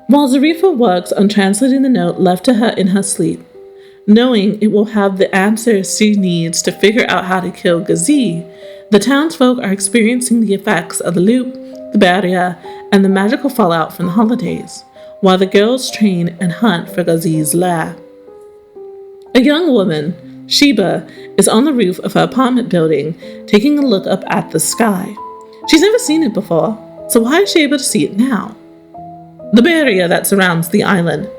while Zarifa works on translating the note left to her in her sleep, knowing it will have the answers she needs to figure out how to kill Ghazi, the townsfolk are experiencing the effects of the loop, the barrier, and the magical fallout from the holidays, while the girls train and hunt for Ghazi's lair. A young woman, Sheba, is on the roof of her apartment building, taking a look up at the sky. She's never seen it before, so why is she able to see it now? The barrier that surrounds the island,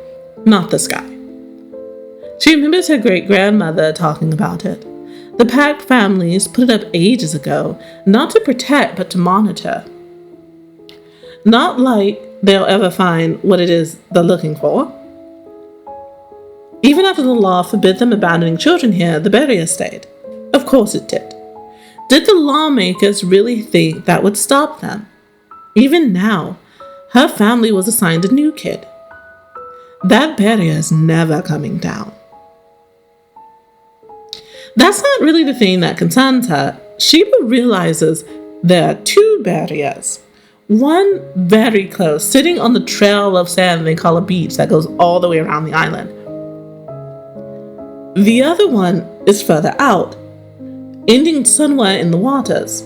not the sky. She remembers her great-grandmother talking about it. The Pact families put it up ages ago, not to protect but to monitor. Not like they'll ever find what it is they're looking for. Even after the law forbid them abandoning children here, the barrier stayed. Of course it did. Did the lawmakers really think that would stop them? Even now, her family was assigned a new kid. That barrier is never coming down. That's not really the thing that concerns her. Sheba realizes there are two barriers. One very close, sitting on the trail of sand they call a beach that goes all the way around the island. The other one is further out, ending somewhere in the waters.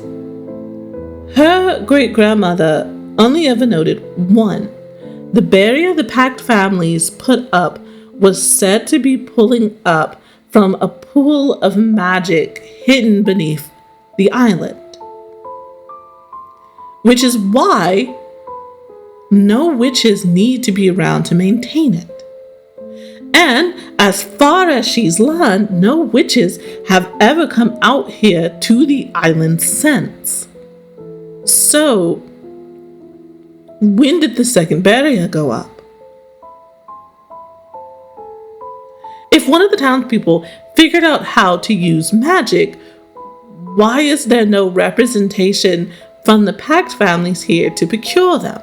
Her great-grandmother only ever noted one. The barrier the Pact families put up was said to be pulling up from a pool of magic hidden beneath the island. Which is why no witches need to be around to maintain it. And as far as she's learned, no witches have ever come out here to the island since. So, when did the second barrier go up? If one of the townspeople figured out how to use magic, why is there no representation from the Pact families here to procure them?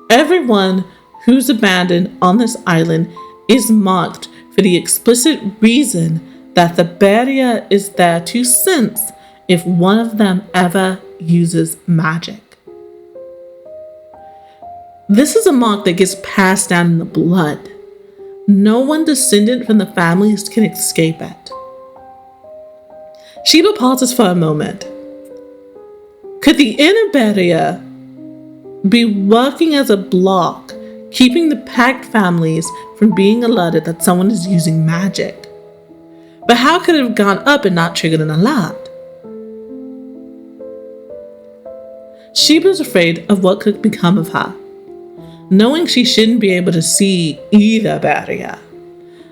Everyone who's abandoned on this island is marked for the explicit reason that the barrier is there to sense if one of them ever uses magic. This is a mark that gets passed down in the blood. No one descendant from the families can escape it. Sheba pauses for a moment. Could the inner barrier be working as a block, keeping the Pact families from being alerted that someone is using magic? But how could it have gone up and not triggered an alert? Sheba's afraid of what could become of her, knowing she shouldn't be able to see either barrier.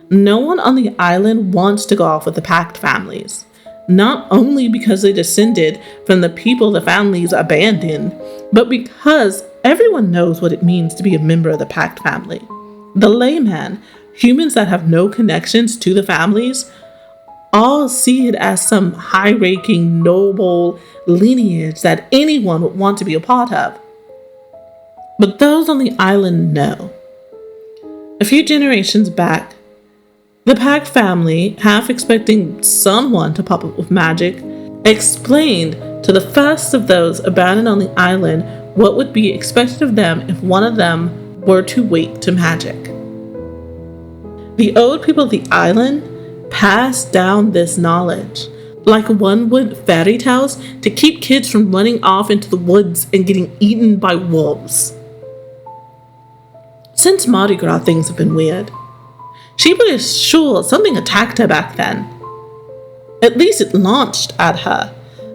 No one on the island wants to go off with the Pact families, not only because they descended from the people the families abandoned, but because everyone knows what it means to be a member of the Pact family. The layman, humans that have no connections to the families, all see it as some high-ranking, noble lineage that anyone would want to be a part of. But those on the island know. A few generations back, the Pact family, half expecting someone to pop up with magic, explained to the first of those abandoned on the island what would be expected of them if one of them were to wake to magic. The old people of the island passed down this knowledge, like one would fairy tales, to keep kids from running off into the woods and getting eaten by wolves. Since Mardi Gras, things have been weird. Sheba is sure something attacked her back then. At least it launched at her.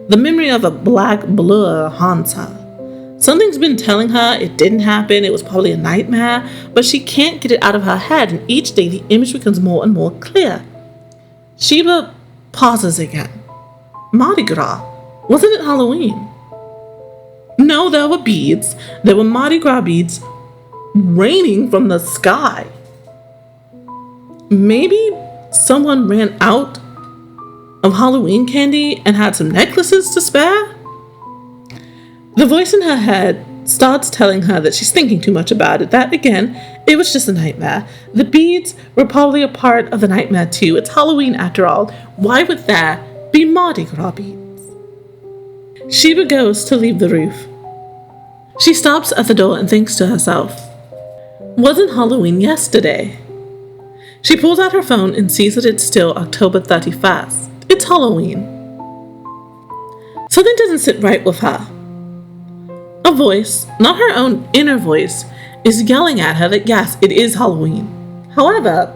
The memory of a black blur haunts her. Something's been telling her it didn't happen, it was probably a nightmare, but she can't get it out of her head, and each day the image becomes more and more clear. Sheba pauses again. Mardi Gras. Wasn't it Halloween? No, there were beads. There were Mardi Gras beads raining from the sky. Maybe someone ran out of Halloween candy and had some necklaces to spare? The voice in her head starts telling her that she's thinking too much about it, that again, it was just a nightmare. The beads were probably a part of the nightmare too. It's Halloween after all. Why would there be Mardi Gras beads? Sheba goes to leave the roof. She stops at the door and thinks to herself, wasn't Halloween yesterday? She pulls out her phone and sees that it's still October 31st. It's Halloween. Something doesn't sit right with her. A voice, not her own inner voice, is yelling at her that yes, it is Halloween. However,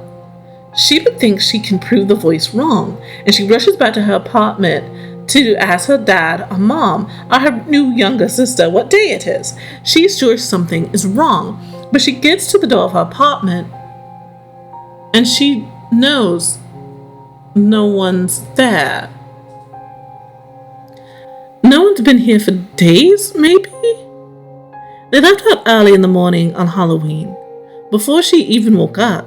Sheba thinks she can prove the voice wrong, and she rushes back to her apartment to ask her dad or mom or her new younger sister what day it is. She's sure something is wrong, but she gets to the door of her apartment and she knows no one's there. No one's been here for days, maybe? They left out early in the morning on Halloween, before she even woke up.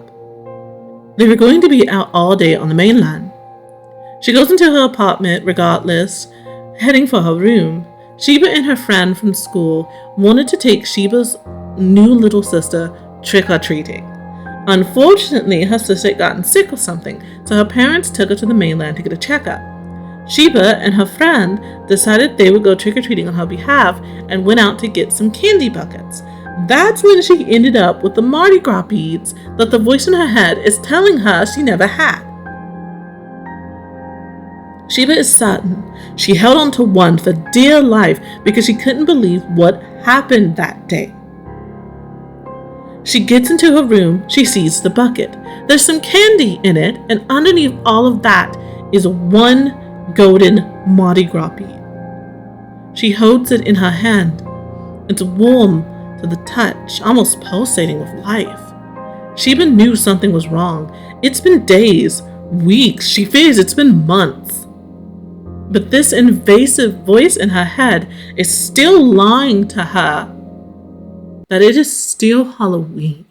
They were going to be out all day on the mainland. She goes into her apartment regardless, heading for her room. Sheba and her friend from school wanted to take Sheba's new little sister trick-or-treating. Unfortunately, her sister had gotten sick or something, so her parents took her to the mainland to get a checkup. Sheba and her friend decided they would go trick-or-treating on her behalf and went out to get some candy buckets. That's when she ended up with the Mardi Gras beads that the voice in her head is telling her she never had. Sheba is certain she held on to one for dear life because she couldn't believe what happened that day. She gets into her room, she sees the bucket. There's some candy in it, and underneath all of that is one golden Mardi Gras bead. She holds it in her hand. It's warm to the touch, almost pulsating with life. Sheba knew something was wrong. It's been days, weeks, she fears it's been months. But this invasive voice in her head is still lying to her that it is still Halloween.